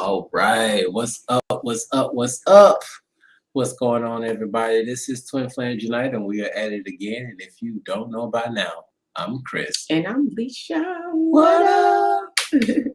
All right, what's up? What's up? What's up? What's going on, everybody? This is Twin Flames Unite, and we are at it again. And if you don't know by now, I'm Chris. And I'm Leisha. What up?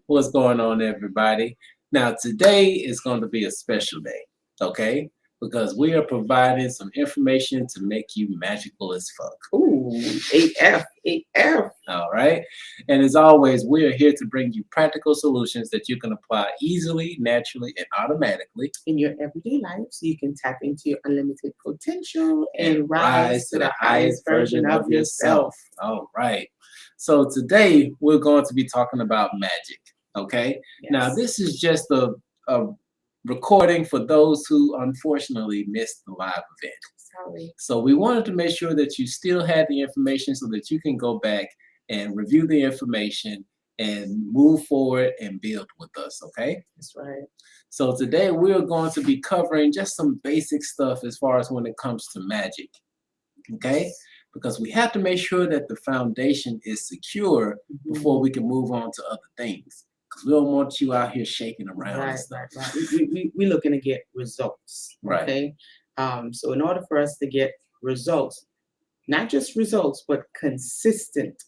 What's going on, everybody? Now, today is going to be a special day, okay? Because we are providing some information to make you magical as fuck. Ooh, AF, AF. All right. And as always, we are here to bring you practical solutions that you can apply easily, naturally, and automatically In your everyday life, so you can tap into your unlimited potential and rise to the highest version of yourself. All right. So today we're going to be talking about magic. Okay. Yes. Now, this is just a recording for those who unfortunately missed the live event. Sorry. So we wanted to make sure that you still had the information so that you can go back and review the information and move forward and build with us, okay? That's right. So today we're going to be covering just some basic stuff as far as when it comes to magic, okay? Because we have to make sure that the foundation is secure before we can move on to other things. Because we don't want you out here shaking around and stuff. Right. We're looking to get results, Right. Okay? So in order for us to get results, not just results, but consistent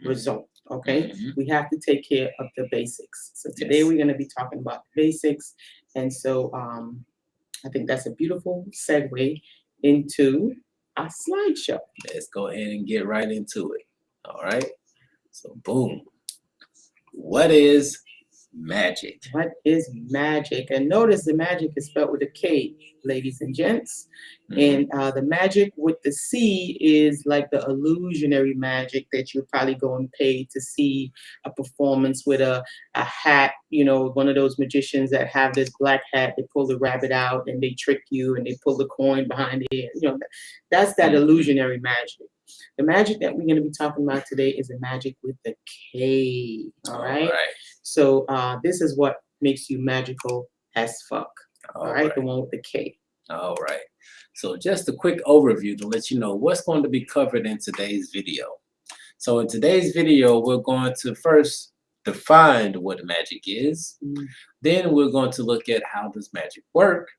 results, okay? We have to take care of the basics. So today we're going to be talking about the basics. And so I think that's a beautiful segue into our slideshow. Let's go ahead and get right into it. All right. So boom. What is magic? What is magic? And notice the magic is spelled with a K, ladies and gents. And the magic with the C is like the illusionary magic that you're probably going to pay to see a performance with a hat, you know, one of those magicians that have this black hat, they pull the rabbit out and they trick you and they pull the coin behind it. You know, that's that illusionary magic. The magic that we're going to be talking about today is a magic with the K. All right. So this is what makes you magical as fuck. All right. The one with the K. All right. So just a quick overview to let you know what's going to be covered in today's video. So in today's video, we're going to first define what magic is. Then we're going to look at how does magic work,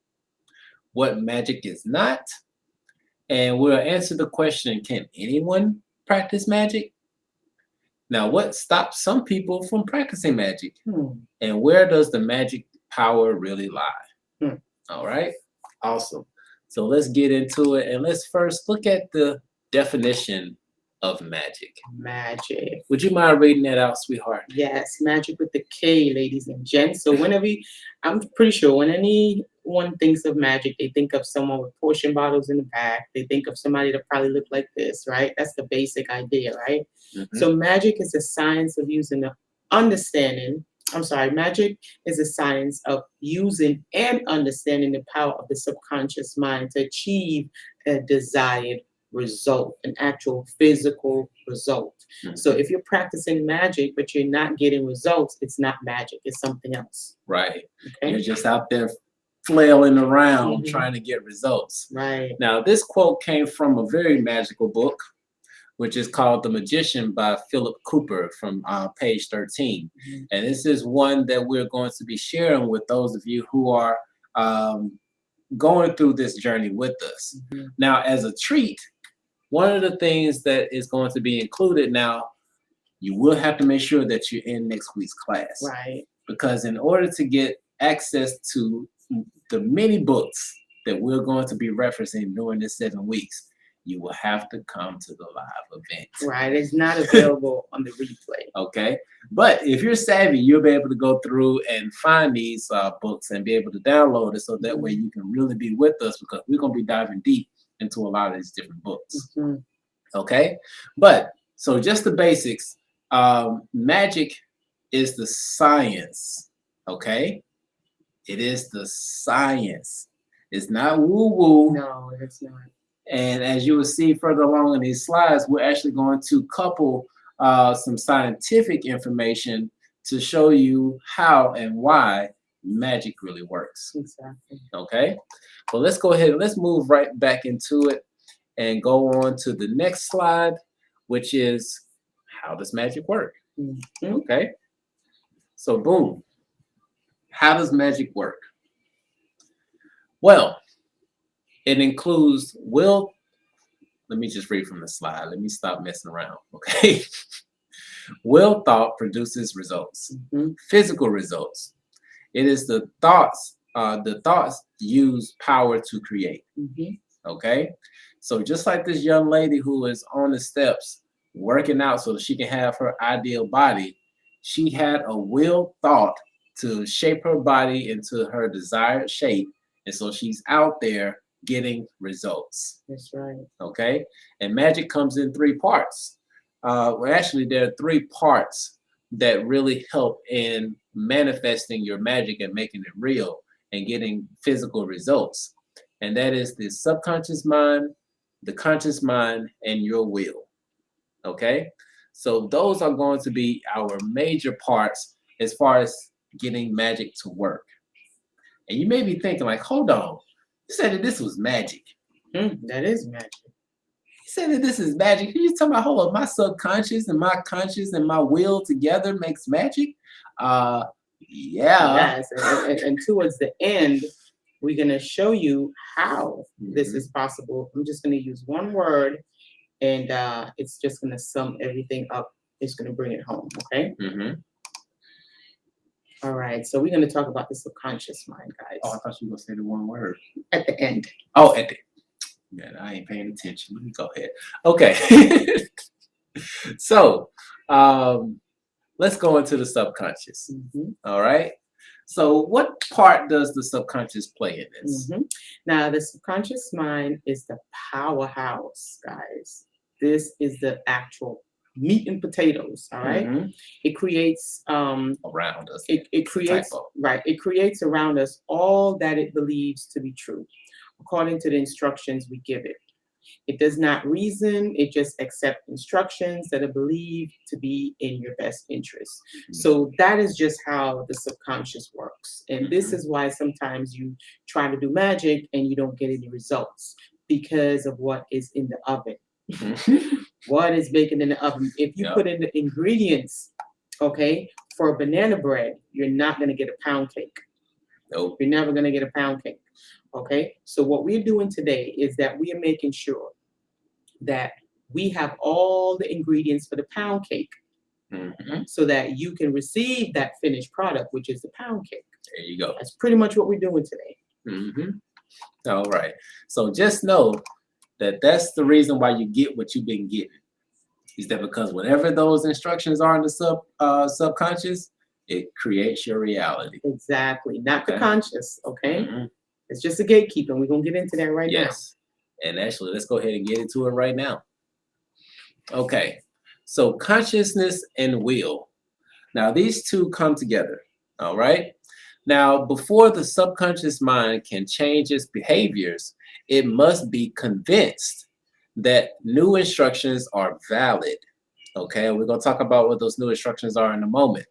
what magic is not, and we'll answer the question, can anyone practice magic? Now, what stops some people from practicing magic? And where does the magic power really lie? All right, awesome. So let's get into it, and let's first look at the definition of magic. Magic. Would you mind reading that out, sweetheart? Yes, magic with the K, ladies and gents. So whenever I'm pretty sure when anyone thinks of magic, they think of someone with potion bottles in the back. They think of somebody that probably looked like this, right? That's the basic idea, right? So magic is a science of using the magic is a science of using and understanding the power of the subconscious mind to achieve a desired result, an actual physical result. So if you're practicing magic but you're not getting results, it's not magic, it's something else. Right. Okay? You're just out there flailing around trying to get results. Right. Now, this quote came from a very magical book, which is called The Magician by Philip Cooper from page 13. And this is one that we're going to be sharing with those of you who are going through this journey with us. Now, as a treat, one of the things that is going to be included now, you will have to make sure that you're in next week's class. Right. Because in order to get access to the many books that we're going to be referencing during this 7 weeks, you will have to come to the live event. Right. It's not available on the replay. Okay. But if you're savvy, you'll be able to go through and find these books and be able to download it so that way you can really be with us, because we're going to be diving deep into a lot of these different books. Okay. But so just the basics. Magic is the science. Okay. It is the science. It's not woo-woo. No, it's not. And as you will see further along in these slides, we're actually going to couple some scientific information to show you how and why magic really works. Exactly. Okay, well, let's go ahead and let's move right back into it and go on to the next slide, which is how does magic work? Okay, so boom. How does magic work? Well, it includes will. Let me just read from the slide. Let me stop messing around. Okay. Will thought produces results, physical results. It is the thoughts use power to create. Okay. So just like this young lady who is on the steps working out so that she can have her ideal body, she had a will thought to shape her body into her desired shape. And so she's out there getting results. That's right. Okay. And magic comes in three parts. Well, actually, there are three parts that really help in manifesting your magic and making it real and getting physical results. And that is the subconscious mind, the conscious mind, and your will. Okay. So those are going to be our major parts as far as getting magic to work. And you may be thinking like, hold on, you said that this was magic. That is magic. You said that this is magic. You talking about, hold on, my subconscious and my conscious and my will together makes magic? Yeah. Yes. And towards the end, we're going to show you how this is possible. I'm just going to use one word, and it's just going to sum everything up. It's going to bring it home, okay? All right, so we're going to talk about the subconscious mind, guys. Oh, I thought you were going to say the one word. At the end. Oh, at the man, I ain't paying attention. Let me go ahead. Okay. So, let's go into the subconscious. All right. So what part does the subconscious play in this? Now, the subconscious mind is the powerhouse, guys. This is the actual meat and potatoes, all right? It creates around us. It creates right. It creates around us all that it believes to be true, according to the instructions we give it. It does not reason. It just accepts instructions that are believed to be in your best interest. So that is just how the subconscious works. And this is why sometimes you try to do magic and you don't get any results because of what is in the oven. What is baking in the oven? If you put in the ingredients, okay, for banana bread, you're not going to get a pound cake. Nope. You're never going to get a pound cake. Okay, so what we're doing today is that we are making sure that we have all the ingredients for the pound cake so that you can receive that finished product, which is the pound cake. There you go. That's pretty much what we're doing today. All right. So just know that that's the reason why you get what you've been getting. Is that because whatever those instructions are in the subconscious, it creates your reality. Exactly. Not the conscious, okay? It's just a gatekeeper. We're going to get into that right now. Yes. And actually, let's go ahead and get into it right now. Okay. So consciousness and will. Now, these two come together. All right. Now, before the subconscious mind can change its behaviors, it must be convinced that new instructions are valid. Okay. We're going to talk about what those new instructions are in a moment.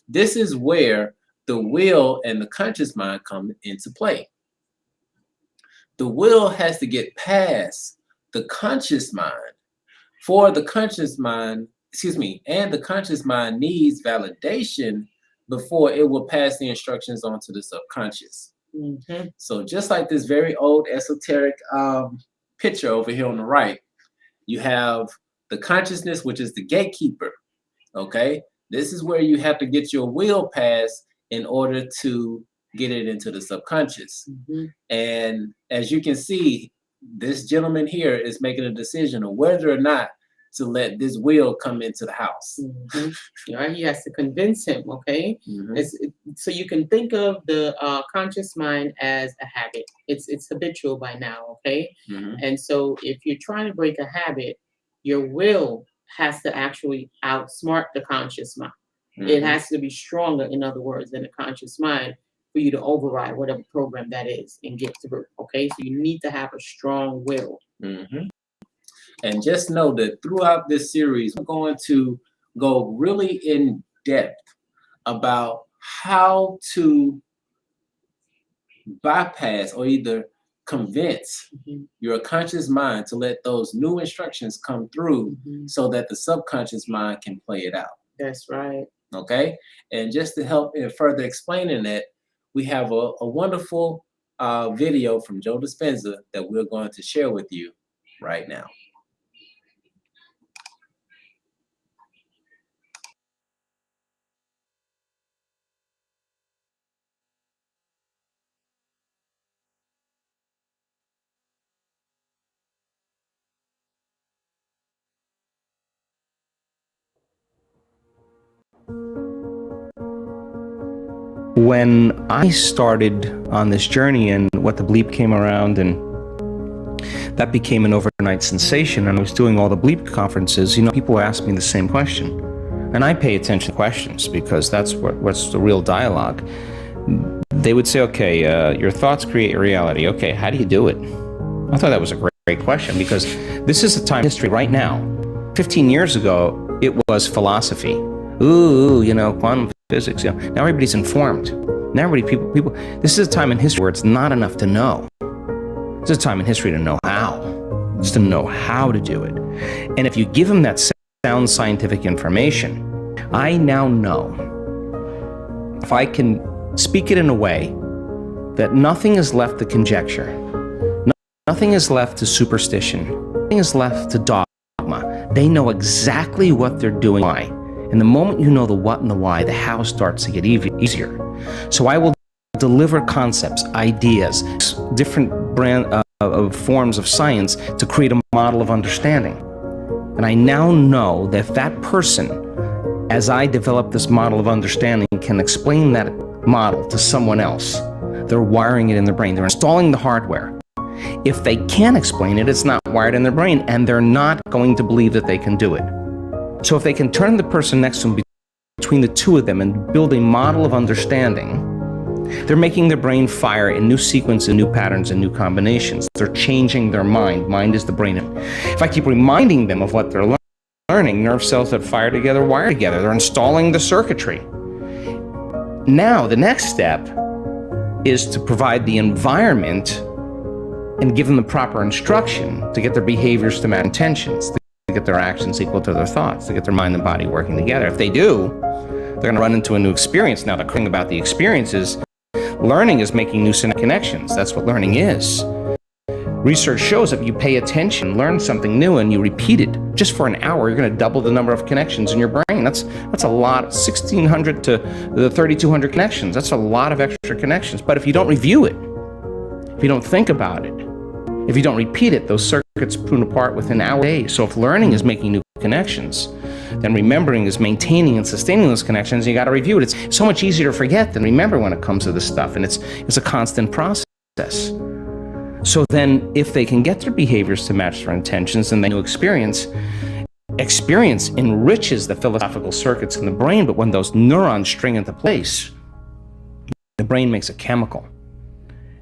This is where the will and the conscious mind come into play. The will has to get past the conscious mind. For the conscious mind, and the conscious mind needs validation before it will pass the instructions on to the subconscious. So just like this very old esoteric picture over here on the right, you have the consciousness, which is the gatekeeper. Okay, this is where you have to get your will passed in order to get it into the subconscious. And as you can see, this gentleman here is making a decision of whether or not to let this will come into the house. He has to convince him, okay? So you can think of the conscious mind as a habit. It's habitual by now, okay? And so if you're trying to break a habit, your will has to actually outsmart the conscious mind. It has to be stronger, in other words, than the conscious mind for you to override whatever program that is and get through, okay? So you need to have a strong will. And just know that throughout this series, we're going to go really in depth about how to bypass or either convince your conscious mind to let those new instructions come through so that the subconscious mind can play it out. That's right. Okay, and just to help in further explaining that, we have a wonderful video from Joe Dispenza that we're going to share with you right now. When I started on this journey and What the Bleep came around, and that became an overnight sensation, and I was doing all the Bleep conferences, people ask me the same question. And I pay attention to questions because that's what's the real dialogue. They would say, okay, your thoughts create your reality. Okay, how do you do it? I thought that was a great question, because this is a time in history right now. 15 years ago, it was philosophy. Ooh, quantum physics. Now everybody's informed. Now people. This is a time in history where it's not enough to know. This is a time in history to know how. It's to know how to do it. And if you give them that sound scientific information, I now know, if I can speak it in a way that nothing is left to conjecture, nothing is left to superstition, nothing is left to dogma. They know exactly what they're doing. Why? And the moment you know the what and the why, the how starts to get easier. So I will deliver concepts, ideas, different forms of science to create a model of understanding. And I now know that that person, as I develop this model of understanding, can explain that model to someone else. They're wiring it in their brain. They're installing the hardware. If they can't explain it, it's not wired in their brain, and they're not going to believe that they can do it. So if they can turn the person next to them between the two of them and build a model of understanding, they're making their brain fire in new sequences, new patterns, and new combinations. They're changing their mind. Mind is the brain. If I keep reminding them of what they're learning, nerve cells that fire together wire together. They're installing the circuitry. Now, the next step is to provide the environment and give them the proper instruction to get their behaviors to match intentions, to get their actions equal to their thoughts, to get their mind and body working together. If they do, they're going to run into a new experience. Now, the thing about the experience is learning is making new connections. That's what learning is. Research shows that if you pay attention, learn something new, and you repeat it just for an hour, you're going to double the number of connections in your brain. That's a lot, 1,600 to the 3,200 connections. That's a lot of extra connections. But if you don't review it, if you don't think about it, if you don't repeat it, those circuits prune apart within hours, days. So if learning is making new connections, then remembering is maintaining and sustaining those connections. You got to review it. It's so much easier to forget than remember when it comes to this stuff, and it's a constant process. So then, if they can get their behaviors to match their intentions, and they know experience enriches the philosophical circuits in the brain. But when those neurons string into place, the brain makes a chemical.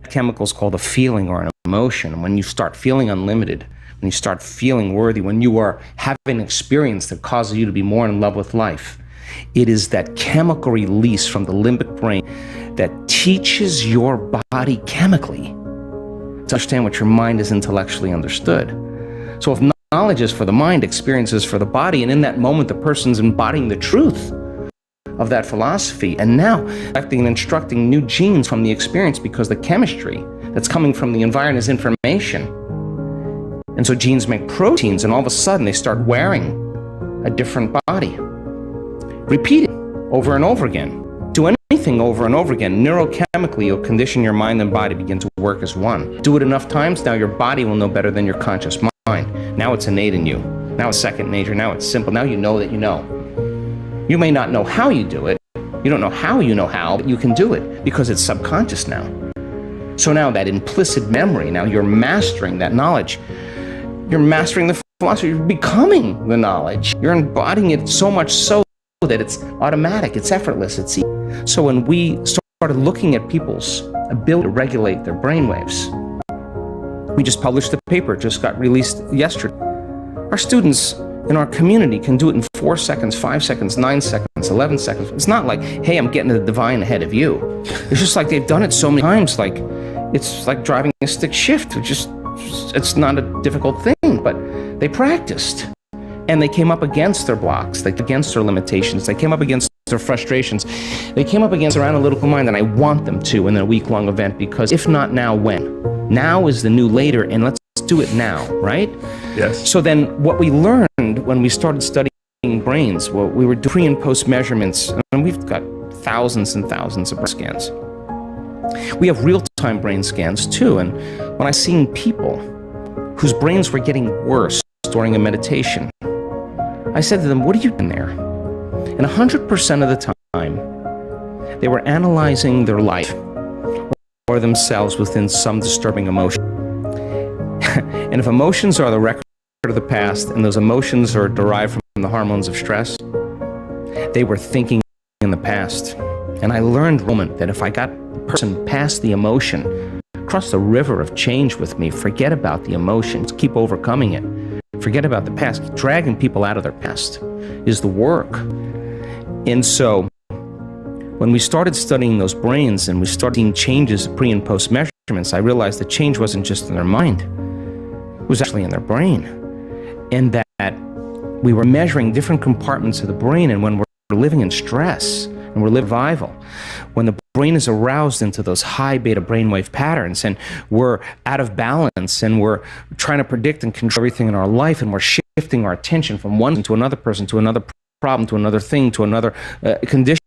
The chemical is called a feeling or an emotion. And when you start feeling unlimited, when you start feeling worthy, when you are having an experience that causes you to be more in love with life, it is that chemical release from the limbic brain that teaches your body chemically to understand what your mind is intellectually understood. So if knowledge is for the mind, experience is for the body, and in that moment the person's embodying the truth of that philosophy, and now acting and instructing new genes from the experience, because the chemistry that's coming from the environment is information. And so genes make proteins, and all of a sudden they start wearing a different body. Repeat it over and over again. Do anything over and over again. Neurochemically, you'll condition your mind and body begin to work as one. Do it enough times, now your body will know better than your conscious mind. Now it's innate in you. Now it's second nature. Now it's simple. Now you know that you know. You may not know how you do it. You don't know how, but you can do it because it's subconscious now. So now that implicit memory, now you're mastering that knowledge. You're mastering the philosophy. You're becoming the knowledge. You're embodying it so much so that it's automatic, it's effortless, it's easy. So when we started looking at people's ability to regulate their brainwaves, we just published a paper, just got released yesterday. Our students in our community can do it in 4 seconds, 5 seconds, 9 seconds, 11 seconds. It's not like, hey, I'm getting to the divine ahead of you. It's just like they've done it so many times, like it's like driving a stick shift. It's not a difficult thing, but they practiced. And they came up against their blocks, against their limitations. They came up against their frustrations, they came up against their analytical mind, and I want them to in a week-long event, because if not now, when? Now is the new later, and let's do it now, right? Yes. So then what we learned when we started studying brains, well, we were doing pre and post measurements, and we've got thousands and thousands of brain scans. We have real-time brain scans too, and when I seen people whose brains were getting worse during a meditation, I said to them, what are you doing there? And 100% of the time, they were analyzing their life or themselves within some disturbing emotion. And if emotions are the record of the past, and those emotions are derived from the hormones of stress, they were thinking in the past. And I learned in a moment that if I got a person past the emotion, cross the river of change with me, forget about the emotions, keep overcoming it, forget about the past, dragging people out of their past is the work. And so when we started studying those brains and we started seeing changes pre and post measurements, I realized the change wasn't just in their mind, it was actually in their brain. And that we were measuring different compartments of the brain, and when we're living in stress and we're living survival, when the brain is aroused into those high beta brainwave patterns, and we're out of balance, and we're trying to predict and control everything in our life, and we're shifting our attention from one to another person, to another problem, to another thing, to another condition.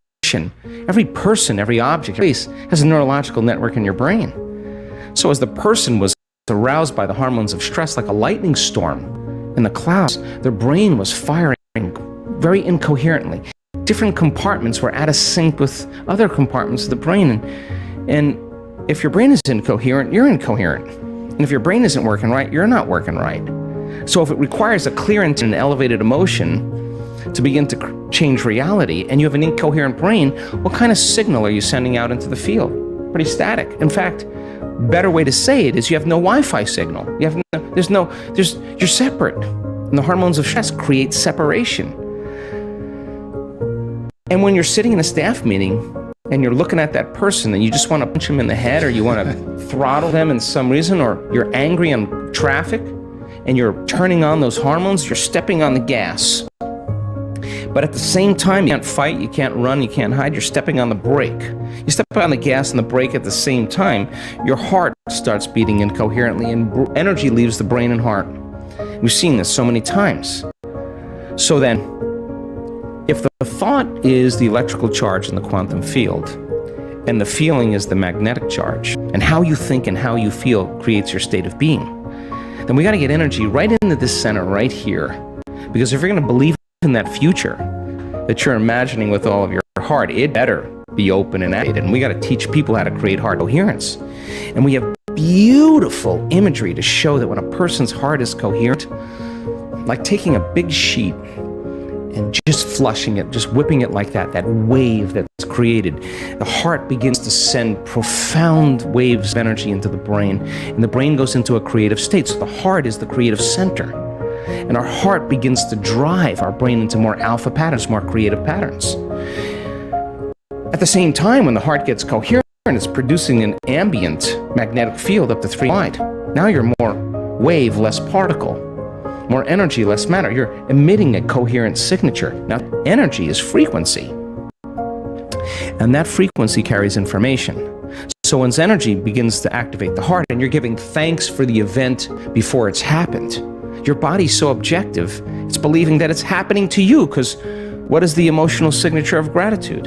Every person, every object, every place has a neurological network in your brain. So as the person was aroused by the hormones of stress like a lightning storm in the clouds, their brain was firing very incoherently. Different compartments were out of sync with other compartments of the brain. And if your brain is incoherent, you're incoherent. And if your brain isn't working right, you're not working right. So if it requires a clear and an elevated emotion to begin to change reality, and you have an incoherent brain, what kind of signal are you sending out into the field? Pretty static. In fact, better way to say it is you have no Wi-Fi signal. You have no, you're separate. And the hormones of stress create separation. And when you're sitting in a staff meeting and you're looking at that person and you just want to punch them in the head, or you want to throttle them in some reason, or you're angry on traffic and you're turning on those hormones, you're stepping on the gas. But at the same time, you can't fight, you can't run, you can't hide, you're stepping on the brake. You step on the gas and the brake at the same time, your heart starts beating incoherently, and energy leaves the brain and heart. We've seen this so many times. So then, if the thought is the electrical charge in the quantum field, and the feeling is the magnetic charge, and how you think and how you feel creates your state of being, then we got to get energy right into this center right here. Because if you're going to believe in that future that you're imagining with all of your heart, it better be open and activated. And we got to teach people how to create heart coherence. And we have beautiful imagery to show that when a person's heart is coherent, like taking a big sheet and just flushing it, just whipping it like that, that wave that's created, the heart begins to send profound waves of energy into the brain, and the brain goes into a creative state. So the heart is the creative center. And our heart begins to drive our brain into more alpha patterns, more creative patterns. At the same time, when the heart gets coherent, it's producing an ambient magnetic field up to 3 wide. Now you're more wave, less particle, more energy, less matter. You're emitting a coherent signature. Now, energy is frequency, and that frequency carries information. So when energy begins to activate the heart, and you're giving thanks for the event before it's happened, your body's so objective, it's believing that it's happening to you, because what is the emotional signature of gratitude?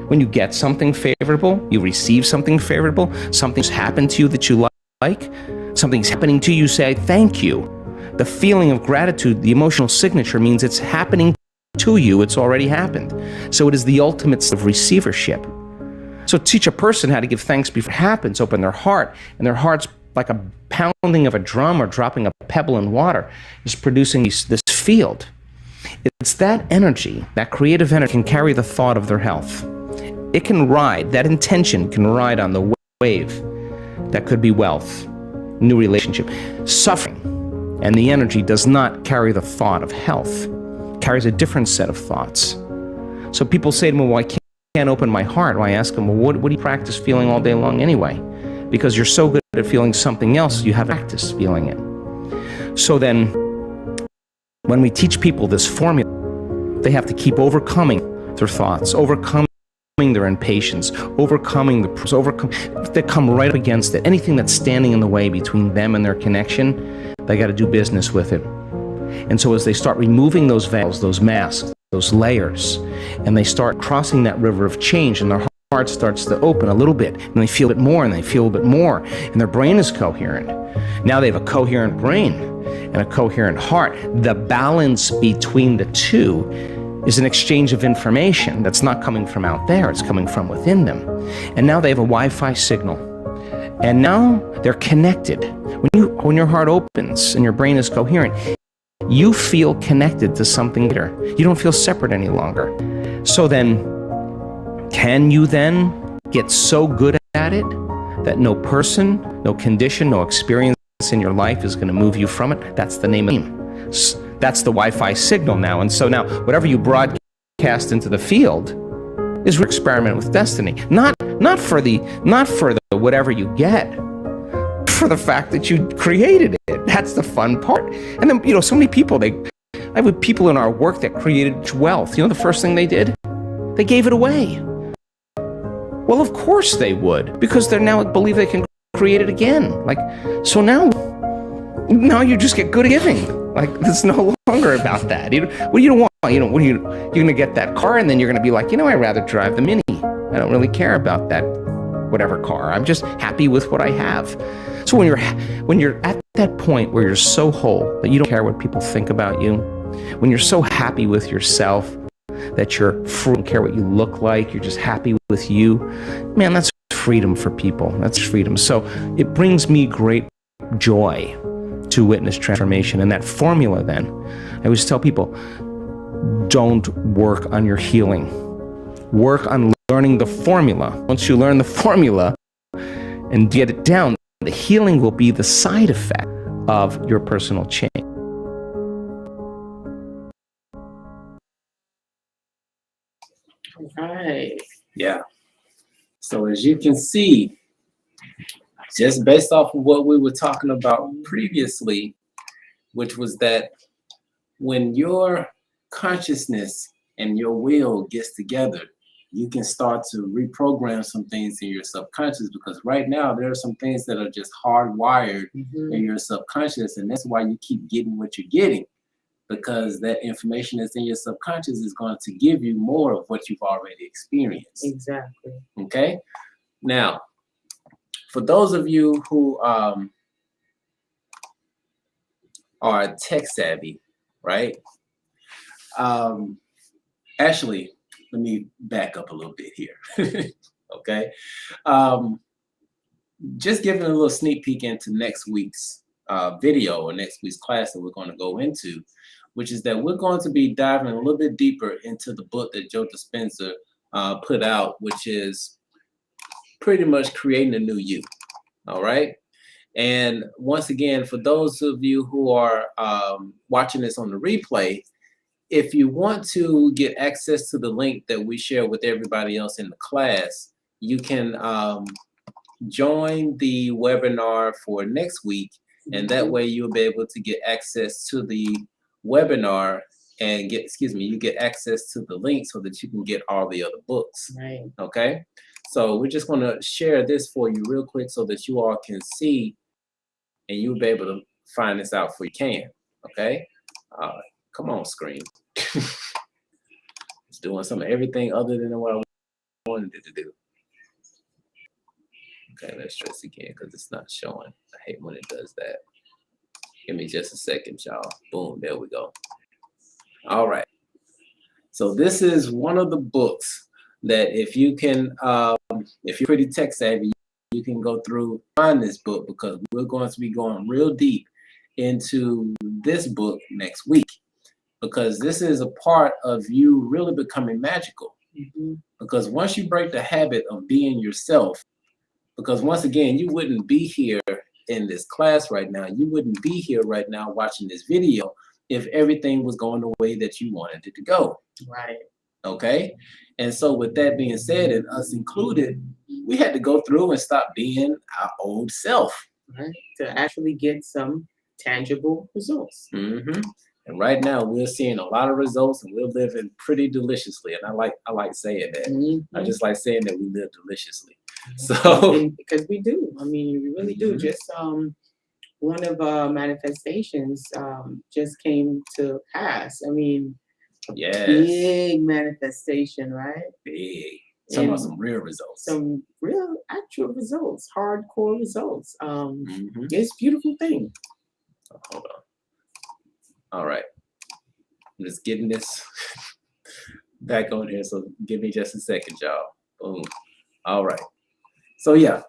When you get something favorable, you receive something favorable, something's happened to you that you like, something's happening to you, say, thank you. The feeling of gratitude, the emotional signature, means it's happening to you, it's already happened. So it is the ultimate of receivership. So teach a person how to give thanks before it happens, open their heart, and their heart's like a pounding of a drum or dropping a pebble in water, is producing this field. It's that energy, that creative energy, can carry the thought of their health. It can ride, that intention can ride on the wave that could be wealth, new relationship, suffering. And the energy does not carry the thought of health, it carries a different set of thoughts. So people say to me, well, I can't open my heart. Well, I ask them, well, what do you practice feeling all day long anyway? Because you're so good at feeling something else, you haven't practiced feeling it. So then, when we teach people this formula, they have to keep overcoming their thoughts, overcoming their impatience, they come right up against it. Anything that's standing in the way between them and their connection, they got to do business with it. And so as they start removing those veils, those masks, those layers, and they start crossing that river of change, and their heart starts to open a little bit, and they feel it more, and they feel a bit more, and their brain is coherent. Now they have a coherent brain and a coherent heart. The balance between the two is an exchange of information that's not coming from out there, it's coming from within them. And now they have a Wi-Fi signal. And now they're connected. When your heart opens and your brain is coherent, you feel connected to something greater. You don't feel separate any longer. So then, can you then get so good at it that no person, no condition, no experience in your life is going to move you from it? That's the name of the game. That's the Wi-Fi signal now. And so now, whatever you broadcast into the field is your experiment with destiny. Not for the whatever you get, for the fact that you created it. That's the fun part. And then, so many people, I have people in our work that created wealth. The first thing they did? They gave it away. Well, of course they would, because they now believe they can create it again. So now you just get good at giving. It's no longer about that. What do you want? You're going to get that car, and then you're going to be like, I'd rather drive the Mini. I don't really care about that whatever car. I'm just happy with what I have. So when you're at that point where you're so whole that you don't care what people think about you, when you're so happy with yourself that you're free, don't care what you look like, you're just happy with you, man, that's freedom for people. That's freedom. So it brings me great joy to witness transformation. And that formula then, I always tell people, don't work on your healing. Work on learning the formula. Once you learn the formula and get it down, the healing will be the side effect of your personal change. Right. Yeah. So as you can see, just based off of what we were talking about previously, which was that when your consciousness and your will gets together, you can start to reprogram some things in your subconscious, because right now there are some things that are just hardwired in your subconscious, and that's why you keep getting what you're getting, because that information that's in your subconscious is going to give you more of what you've already experienced. Exactly. Okay? Now, for those of you who are tech savvy, right? Actually, let me back up a little bit here. Okay? Just giving a little sneak peek into next week's video, or next week's class that we're going to go into, which is that we're going to be diving a little bit deeper into the book that Joe Dispenza put out, which is pretty much creating a new you. All right. And once again, for those of you who are watching this on the replay, if you want to get access to the link that we share with everybody else in the class, you can join the webinar for next week, and that way you'll be able to get access to the webinar and you get access to the link so that you can get all the other books. Right. Okay. So we're just going to share this for you real quick so that you all can see, and you'll be able to find this out for you can. Okay. Come on, screen. It's doing everything other than what I wanted it to do. Okay, let's try this again because it's not showing. I hate when it does that. Give me just a second, y'all. Boom, there we go. All right. So this is one of the books that if you can, if you're pretty tech savvy, you can go through, find this book, because we're going to be going real deep into this book next week, because this is a part of you really becoming magical. Because once you break the habit of being yourself, because once again, you wouldn't be here in this class right now, you wouldn't be here right now watching this video if everything was going the way that you wanted it to go. Right. Okay. And so with that being said, and us included, we had to go through and stop being our old self. Right. To actually get some tangible results. And right now we're seeing a lot of results and we're living pretty deliciously. And I like saying that. I just like saying that we live deliciously. So because we do. I mean, we really do. Mhm. Just one of our manifestations just came to pass. I mean, yes, big manifestation, right? big. Talking about And some real results. some real actual results, hardcore results. Mhm. It's a beautiful thing. Hold on. All right. I'm just getting this back on here. So give me just a second, y'all. Boom. All right. So yeah.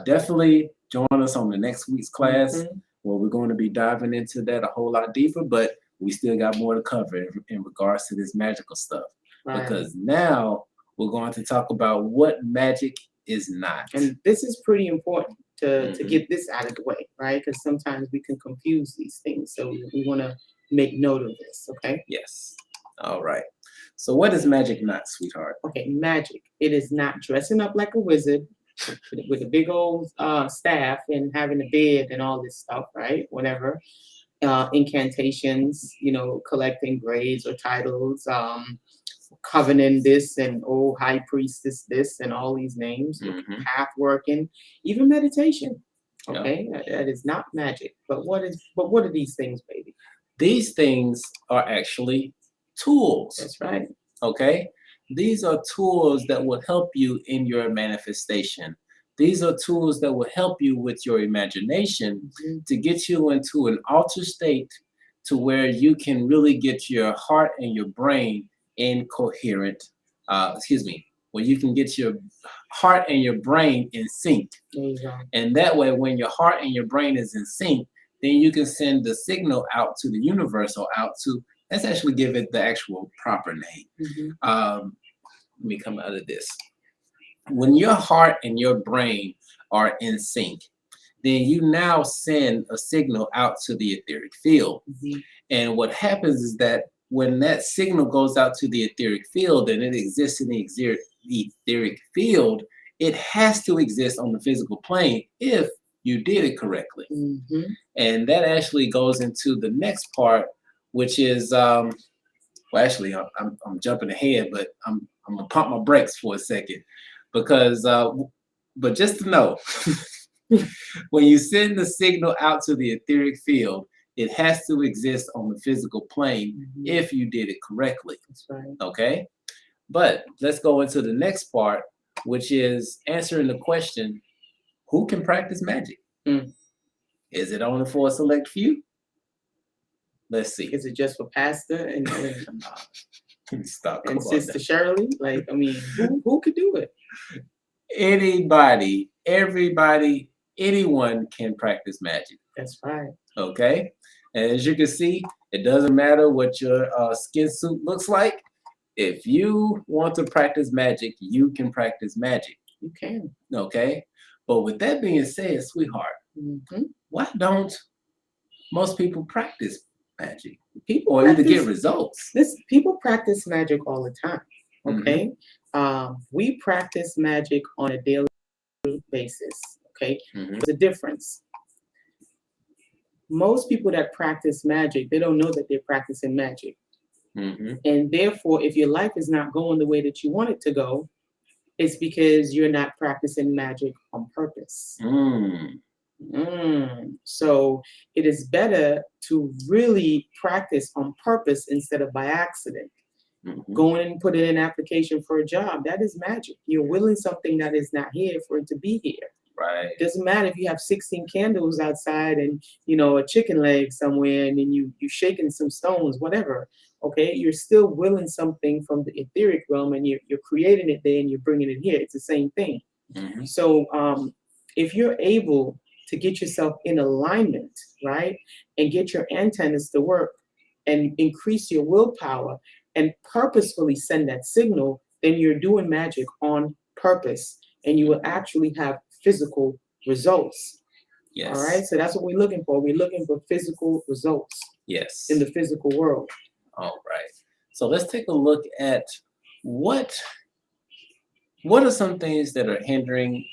Definitely join us on the next week's class where we're going to be diving into that a whole lot deeper, but we still got more to cover in regards to this magical stuff. Right. Because now we're going to talk about what magic is not. And this is pretty important to get this out of the way, right? Because sometimes we can confuse these things. So we want to make note of this, okay? Yes. All right. So what is magic not, sweetheart? Okay, magic. It is not dressing up like a wizard with a big old staff and having a bed and all this stuff, right? Whatever. Incantations, collecting grades or titles, covenant this and high priestess this and all these names, path working, even meditation. Okay, that is not magic. But what are these things, baby? These things are actually tools. That's right. Okay, these are tools that will help you in your manifestation. These are tools that will help you with your imagination to get you into an altered state to where you can really get your heart and your brain in coherent, where you can get your heart and your brain in sync. There you go. And that way, when your heart and your brain is in sync, then you can send the signal out to the universe or out to, let's actually give it the actual proper name. Let me come out of this. When your heart and your brain are in sync, then you now send a signal out to the etheric field. And what happens is that when that signal goes out to the etheric field and it exists in the etheric field, it has to exist on the physical plane if you did it correctly. And that actually goes into the next part, which is, I'm jumping ahead, but I'm gonna pump my brakes for a second because, but just to know, when you send the signal out to the etheric field, it has to exist on the physical plane if you did it correctly. That's right. Okay, but let's go into the next part, which is answering the question, who can practice magic? Is it only for a select few? Let's see. Is it just for Pastor and Stop, and Sister Shirley? Like, I mean, who could do it? Anybody, everybody, anyone can practice magic. That's right. Okay, and as you can see, it doesn't matter what your skin suit looks like. If you want to practice magic, you can practice magic. You can. Okay, but with that being said, sweetheart, why don't most people practice magic? People or either get results. People practice magic all the time. Okay, we practice magic on a daily basis. Okay, there's a difference. Most people that practice magic, they don't know that they're practicing magic. And therefore, if your life is not going the way that you want it to go, it's because you're not practicing magic on purpose. So it is better to really practice on purpose instead of by accident. Going and putting in an application for a job, that is magic. You're willing something that is not here for it to be here. Right. Doesn't matter if you have 16 candles outside and a chicken leg somewhere and then you shaking some stones, whatever. Okay, you're still willing something from the etheric realm and you're creating it there and you're bringing it here. It's the same thing. So if you're able to get yourself in alignment, right, and get your antennas to work and increase your willpower and purposefully send that signal, then you're doing magic on purpose and you will actually have physical results. Yes. All right. So that's what we're looking for. We're looking for physical results. Yes. In the physical world. All right. So let's take a look at what are some things that are hindering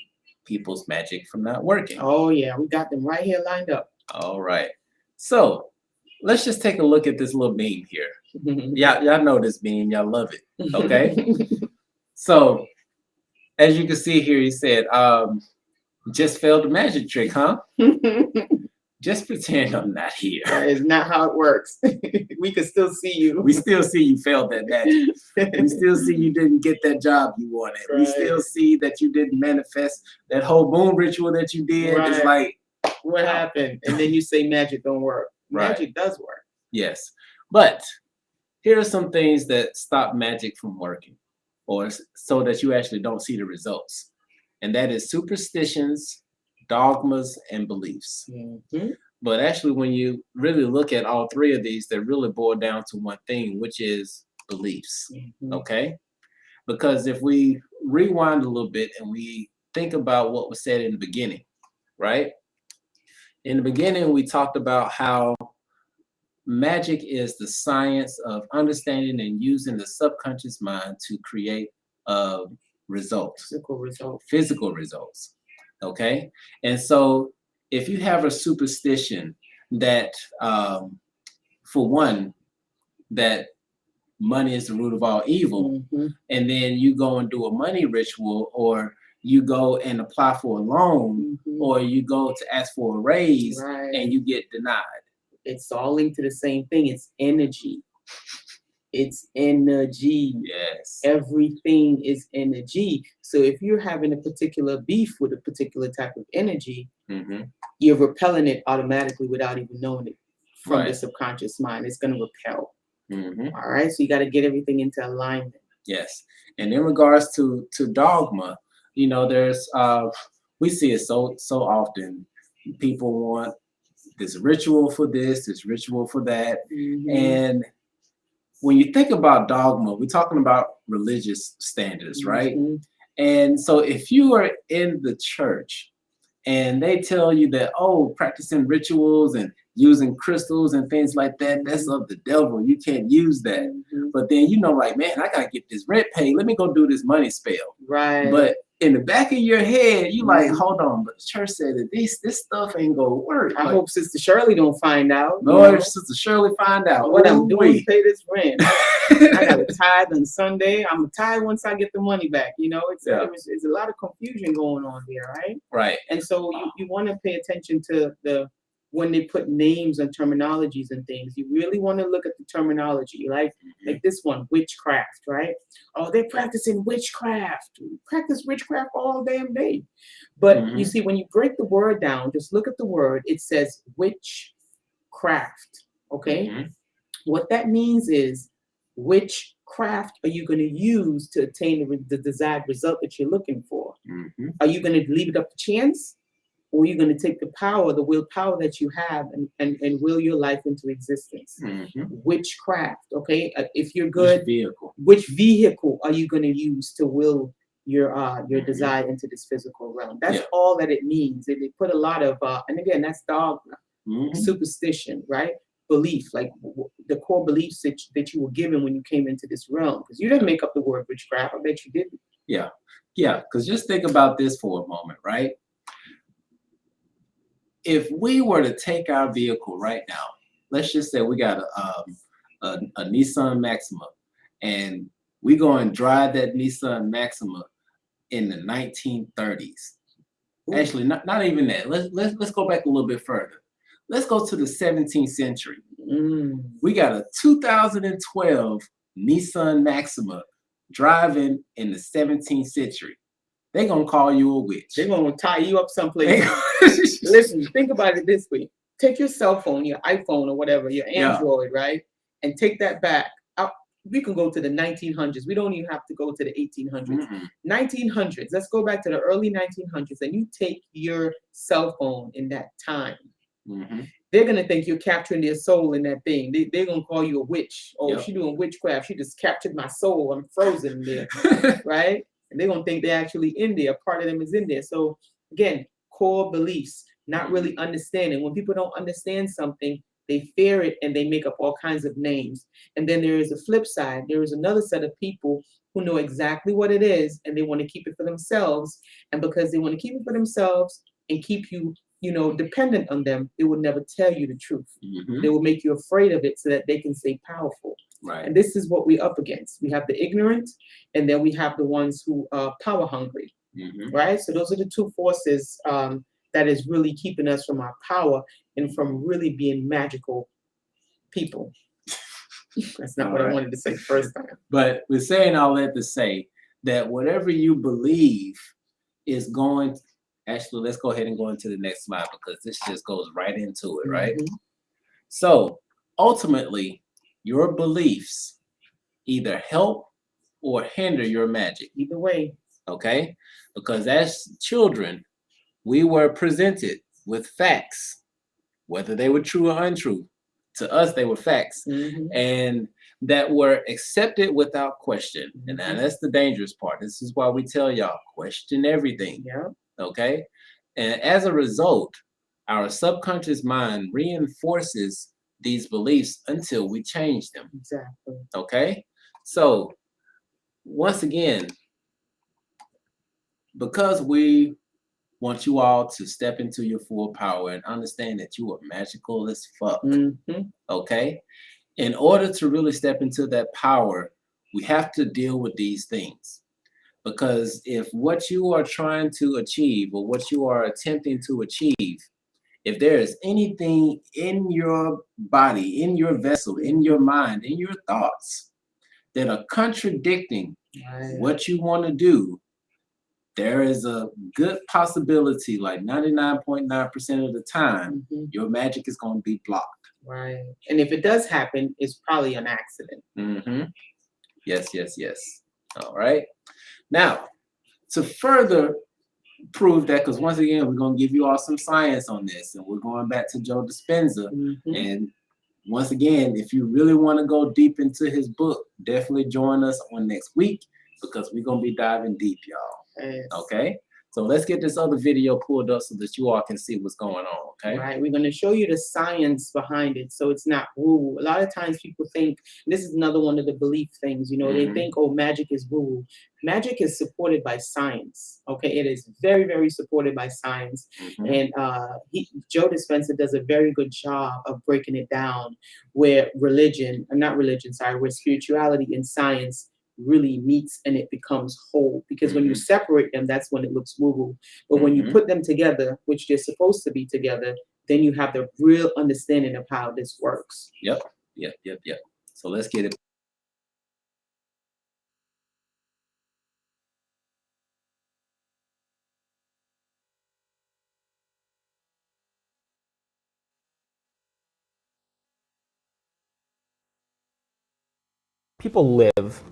people's magic from not working. Oh yeah, we got them right here lined up. All right. So let's just take a look at this little beam here. Y'all know this beam. Y'all love it. Okay. So as you can see here, he said, just failed the magic trick, huh? Just pretend I'm not here. That is not how it works. We can still see you. We still see you failed that magic. We still see you didn't get that job you wanted. Right. We still see that you didn't manifest that whole moon ritual that you did. Right. It's like, what happened? And then you say magic don't work. Right. Magic does work. yes. But here are some things that stop magic from working, or so that you actually don't see the results. And that is superstitions, dogmas, and beliefs. Mm-hmm. But actually, when you really look at all three of these, they really boil down to one thing, which is beliefs. Mm-hmm. Okay? Because if we rewind a little bit and we think about what was said in the beginning, right? In the beginning, we talked about how magic is the science of understanding and using the subconscious mind to create results, physical results. Okay? And so if you have a superstition that, for one, that money is the root of all evil, Mm-hmm. and then you go and do a money ritual, or you go and apply for a loan, Mm-hmm. or you go to ask for a raise, Right. and you get denied. It's all linked to the same thing. It's energy. It's energy. Yes. Everything is energy. So if you're having a particular beef with a particular type of energy, Mm-hmm. you're repelling it automatically without even knowing it from Right. the subconscious mind. It's going to repel. Mm-hmm. All right. So you got to get everything into alignment. Yes. And in regards to dogma, you know, there's we see it so often. People want this ritual for this ritual for that. Mm-hmm. And when you think about dogma, we're talking about religious standards, right? Mm-hmm. And so if you are in the church and they tell you that, oh, practicing rituals and using crystals and things like that, that's of the devil. You can't use that. Mm-hmm. But then you know, like, man, I gotta get this rent paid. Let me go do this money spell. Right. But in the back of your head, you like, Mhm. hold on, but the church said that this stuff ain't gonna work. I Like, hope Sister Shirley don't find out. Lord, if Sister Shirley find out what I'm doing to ooh-wee. pay this rent. I got to tithe on Sunday. I'm a tithe once I get the money back. You know, it's a lot of confusion going on here, right? Right. And so you want to pay attention to when they put names and terminologies and things. You really want to look at the terminology, like this one, witchcraft, right? Oh, they're practicing witchcraft. Practice witchcraft all damn day. But you see, when you break the word down, just look at the word. It says witchcraft. Okay. Mm-hmm. What that means is, which craft are you going to use to attain the desired result that you're looking for? Mm-hmm. Are you going to leave it up to chance? Or are you going to take the power, the willpower that you have and will your life into existence? Mm-hmm. Which craft, okay? If you're good, which vehicle are you going to use to will your desire into this physical realm? That's all that it means. They put a lot of, and again, that's dogma, superstition, right? Belief, like the core beliefs that you were given when you came into this realm. Because you didn't make up the word witchcraft. I bet you didn't. Yeah. Because just think about this for a moment, right? If we were to take our vehicle right now, let's just say we got a Nissan Maxima, and we go and drive that Nissan Maxima in the 1930s. Ooh. Actually, not even that. Let's go back a little bit further. Let's go to the 17th century. We got a 2012 Nissan Maxima driving in the 17th century. They're going to call you a witch. They're going to tie you up someplace. Listen, think about it this way. Take your cell phone, your iPhone or whatever, your Android, right? And take that back. We can go to the 1900s. We don't even have to go to the 1800s. 1900s. Let's go back to the early 1900s. And you take your cell phone in that time. They're going to think you're capturing their soul in that thing. They're going to call you a witch. Oh, she's doing witchcraft. She just captured my soul. I'm frozen there, right? And they're going to think they're actually in there. Part of them is in there. So again, core beliefs, not really understanding. When people don't understand something, they fear it and they make up all kinds of names. And then there is a flip side. There is another set of people who know exactly what it is and they want to keep it for themselves. And because they want to keep it for themselves and keep you dependent on them, it would never tell you the truth. Mhm. They will make you afraid of it so that they can stay powerful. Right. And this is what we're up against. We have the ignorant, and then we have the ones who are power hungry, Mhm. right? So those are the two forces that is really keeping us from our power and from really being magical people. That's not what I wanted to say first time. But we're saying all that to say that whatever you believe is going. Actually, let's go ahead and go into the next slide because this just goes right into it, right? Mhm. So ultimately, your beliefs either help or hinder your magic, Either way. okay? Because as children, we were presented with facts, whether they were true or untrue. To us, they were facts, Mhm. and that were accepted without question. And now that's the dangerous part. This is why we tell y'all, question everything, Yeah. okay? And as a result, our subconscious mind reinforces these beliefs until we change them, Exactly. okay? So once again, because we want you all to step into your full power and understand that you are magical as fuck, Mhm. okay? In order to really step into that power, we have to deal with these things. Because if what you are trying to achieve or what you are attempting to achieve, if there is anything in your body, in your vessel, in your mind, in your thoughts that are contradicting Right. what you want to do, there is a good possibility, like 99.9% of the time, Mhm. your magic is going to be blocked. Right. And if it does happen, it's probably an accident. Mm-hmm. Yes, yes, yes. All right. Now, to further prove that, because once again, we're going to give you all some science on this, and we're going back to Joe Dispenza. Mhm. And once again, if you really want to go deep into his book, definitely join us on next week because we're going to be diving deep, y'all. Yes. Okay? So let's get this other video pulled up so that you all can see what's going on, okay? Right. We're going to show you the science behind it, so it's not woo. A lot of times people think, this is another one of the belief things, they Mhm. think, oh, magic is woo. Magic is supported by science, okay? It is very, very supported by science. Mhm. And Joe Dispenza does a very good job of breaking it down where where spirituality and science really meets and it becomes whole. Because when you separate them, that's when it looks woo-woo. But when you Mhm. put them together, which they're supposed to be together, then you have the real understanding of how this works. Yep. So let's get it. People live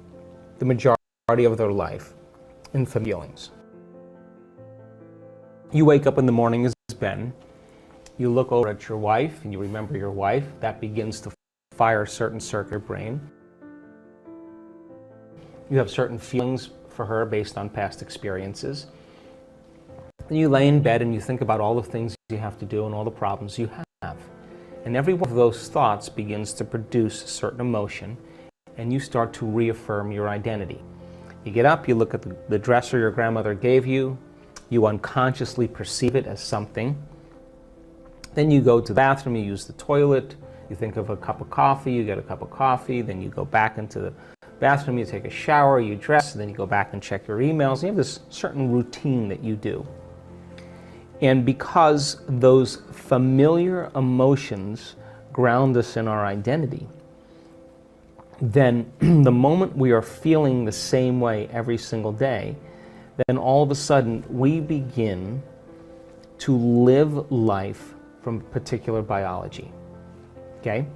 the majority of their life in feelings. You wake up in the morning as Ben, you look over at your wife and you remember your wife, that begins to fire a certain circuit in your brain. You have certain feelings for her based on past experiences. Then you lay in bed and you think about all the things you have to do and all the problems you have. And every one of those thoughts begins to produce a certain emotion, and you start to reaffirm your identity. You get up, you look at the dresser your grandmother gave you, you unconsciously perceive it as something. Then you go to the bathroom, you use the toilet, you think of a cup of coffee, you get a cup of coffee, then you go back into the bathroom, you take a shower, you dress, and then you go back and check your emails. You have this certain routine that you do. And because those familiar emotions ground us in our identity, then the moment we are feeling the same way every single day, then all of a sudden we begin to live life from particular biology, okay?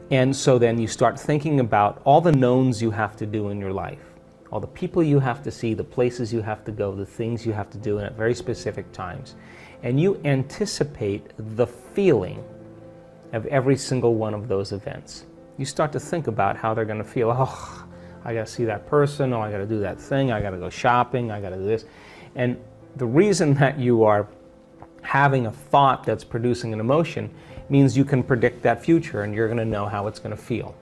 And so then you start thinking about all the knowns you have to do in your life, all the people you have to see, the places you have to go, the things you have to do at very specific times. And you anticipate the feeling of every single one of those events. You start to think about how they're going to feel. Oh, I got to see that person. Oh, I got to do that thing. I got to go shopping. I got to do this. And the reason that you are having a thought that's producing an emotion means you can predict that future and you're going to know how it's going to feel.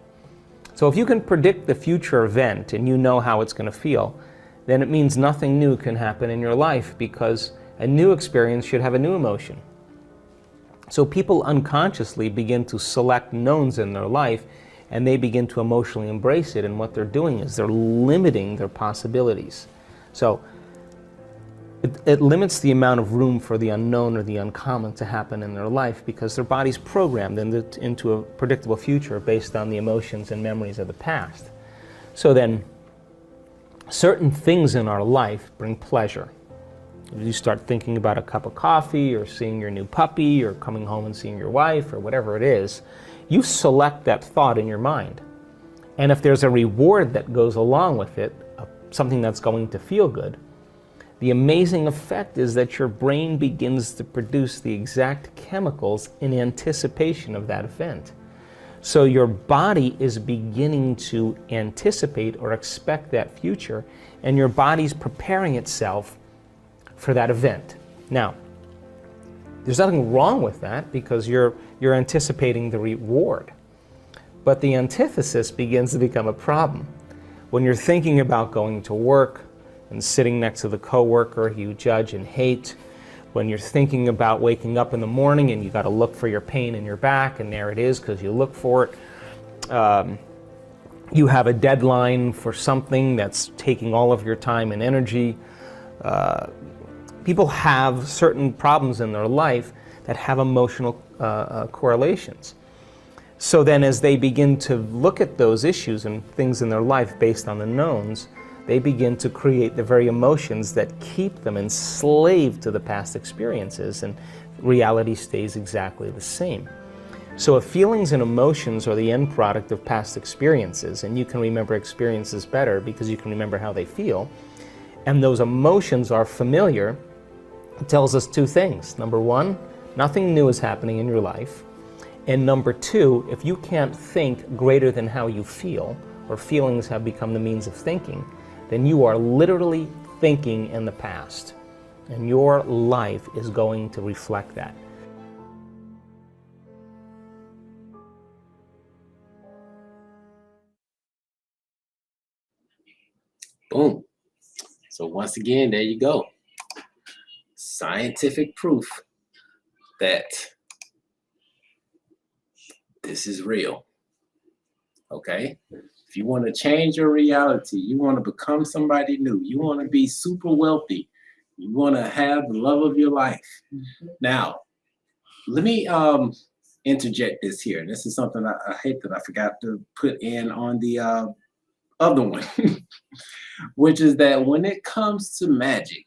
So if you can predict the future event and you know how it's going to feel, then it means nothing new can happen in your life, because a new experience should have a new emotion. So people unconsciously begin to select knowns in their life, and they begin to emotionally embrace it, and what they're doing is they're limiting their possibilities. So it limits the amount of room for the unknown or the uncommon to happen in their life, because their body's programmed into a predictable future based on the emotions and memories of the past. So then, certain things in our life bring pleasure. You start thinking about a cup of coffee, or seeing your new puppy, or coming home and seeing your wife, or whatever it is. You select that thought in your mind. And if there's a reward that goes along with it, something that's going to feel good, the amazing effect is that your brain begins to produce the exact chemicals in anticipation of that event. So your body is beginning to anticipate or expect that future, and your body's preparing itself for that event. Now, there's nothing wrong with that, because you're anticipating the reward. But the antithesis begins to become a problem. When you're thinking about going to work and sitting next to the coworker you judge and hate, when you're thinking about waking up in the morning and you got to look for your pain in your back, and there it is because you look for it. You have a deadline for something that's taking all of your time and energy. People have certain problems in their life that have emotional correlations. So then as they begin to look at those issues and things in their life based on the knowns, they begin to create the very emotions that keep them enslaved to the past experiences, and reality stays exactly the same. So if feelings and emotions are the end product of past experiences, and you can remember experiences better because you can remember how they feel, and those emotions are familiar, it tells us two things. Number one, nothing new is happening in your life. And number two, if you can't think greater than how you feel, or feelings have become the means of thinking, then you are literally thinking in the past. And your life is going to reflect that. Boom. So once again, there you go. Scientific proof that this is real. Okay? If you want to change your reality, you want to become somebody new, you want to be super wealthy, you want to have the love of your life. Now, let me interject this here. And this is something I hate that I forgot to put in on the other one, which is that when it comes to magic,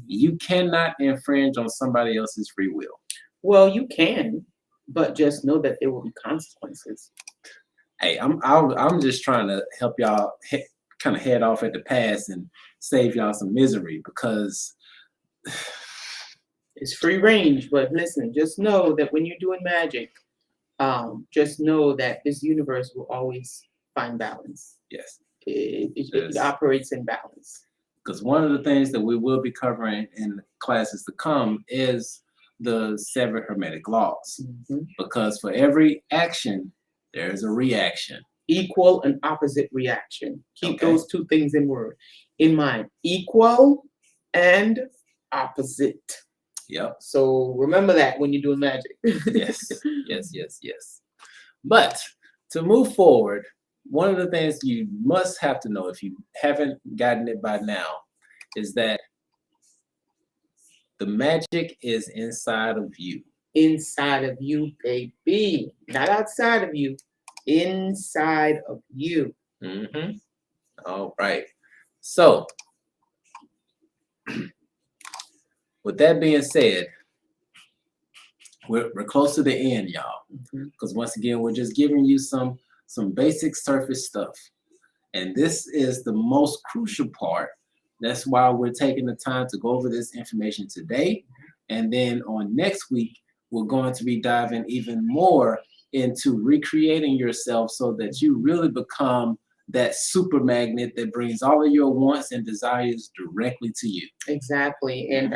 you cannot infringe on somebody else's free will. Well, you can, but just know that there will be consequences. Hey, I'm just trying to help y'all kind of head off at the past and save y'all some misery, because it's free range. But listen, just know that when you're doing magic, just know that this universe will always find balance. Yes, it operates in balance. Because one of the things that we will be covering in classes to come is the 7 Hermetic laws. Because for every action, there is a reaction. Equal and opposite reaction. Keep those two things in mind. Equal and opposite. Yep. So remember that when you're doing magic. Yes, yes, yes, yes. But to move forward, one of the things you must have to know, if you haven't gotten it by now, is that the magic is inside of you. Inside of you, baby. Not outside of you. Inside of you. All right. So, with that being said, we're close to the end, y'all. Because once again, we're just giving you some basic surface stuff. And this is the most crucial part. That's why we're taking the time to go over this information today. And then on next week, we're going to be diving even more into recreating yourself so that you really become that super magnet that brings all of your wants and desires directly to you. Exactly. And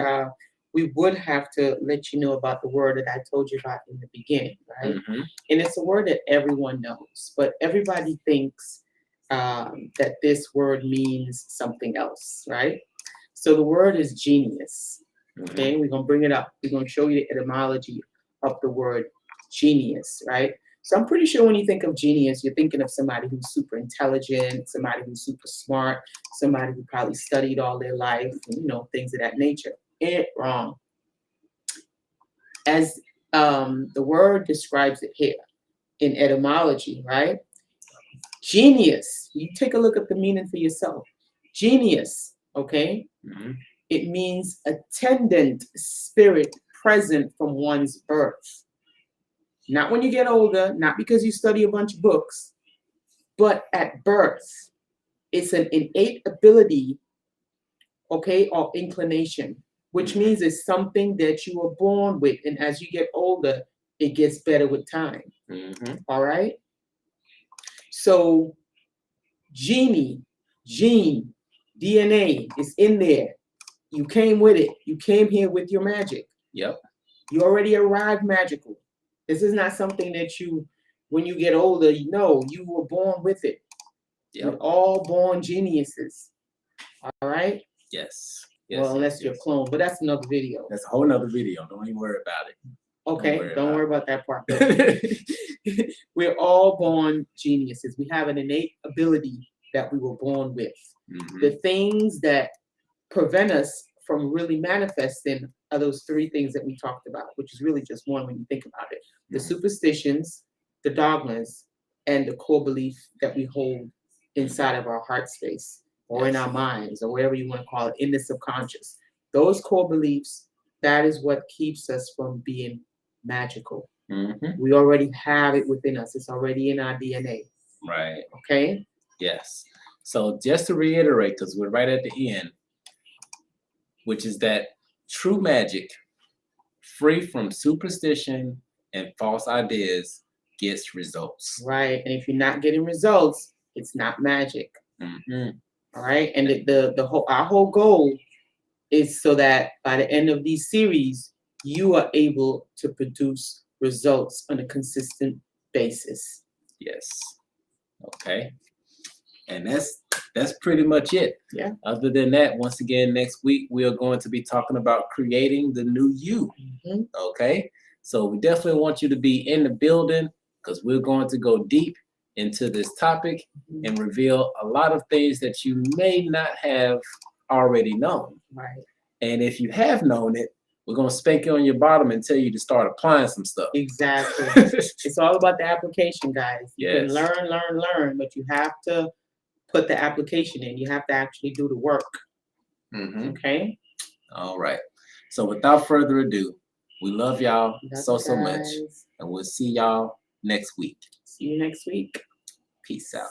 we would have to let you know about the word that I told you about in the beginning, right? And it's a word that everyone knows, but everybody thinks that this word means something else, right? So the word is genius. Okay, we're going to bring it up. We're going to show you the etymology of the word genius, right? So I'm pretty sure when you think of genius, you're thinking of somebody who's super intelligent, somebody who's super smart, somebody who probably studied all their life, and, you know, things of that nature. Wrong. As the word describes it here in etymology, right? Genius, you take a look at the meaning for yourself. Genius, okay? Mhm. It means attendant spirit present from one's birth. Not when you get older, not because you study a bunch of books, but at birth. It's an innate ability, okay, or inclination, which means it's something that you were born with. And as you get older, it gets better with time. All right? So, gene, DNA is in there. You came with it. You came here with your magic. Yep. You already arrived magical. This is not something that you, when you get older, you know, you were born with it. Yep. We're all born geniuses. All right? Yes. Well, unless you're a clone, but that's another video. That's a whole nother video. Don't even worry about it. Okay, don't worry about that part. We're all born geniuses. We have an innate ability that we were born with. The things that prevent us from really manifesting are those three things that we talked about, which is really just one when you think about it. The superstitions, the dogmas, and the core belief that we hold inside of our heart space or in our minds or whatever you want to call it, in the subconscious. Those core beliefs, that is what keeps us from being magical. We already have it within us. It's already in our DNA. Right. Okay? Yes. So just to reiterate, because we're right at the end, which is that true magic, free from superstition and false ideas, gets results. Right. And if you're not getting results, it's not magic. All right. And our whole goal is so that by the end of these series, you are able to produce results on a consistent basis. Yes. Okay. And that's pretty much it. Yeah. Other than that, once again, next week we are going to be talking about creating the new you. Okay. So we definitely want you to be in the building because we're going to go deep into this topic and reveal a lot of things that you may not have already known. Right. And if you have known it, we're going to spank you on your bottom and tell you to start applying some stuff. Exactly. It's all about the application, guys. You can learn, but you have to put the application in. You have to actually do the work. Okay? All right. So without further ado, we love y'all so much. And we'll see y'all next week. See you next week. Peace out.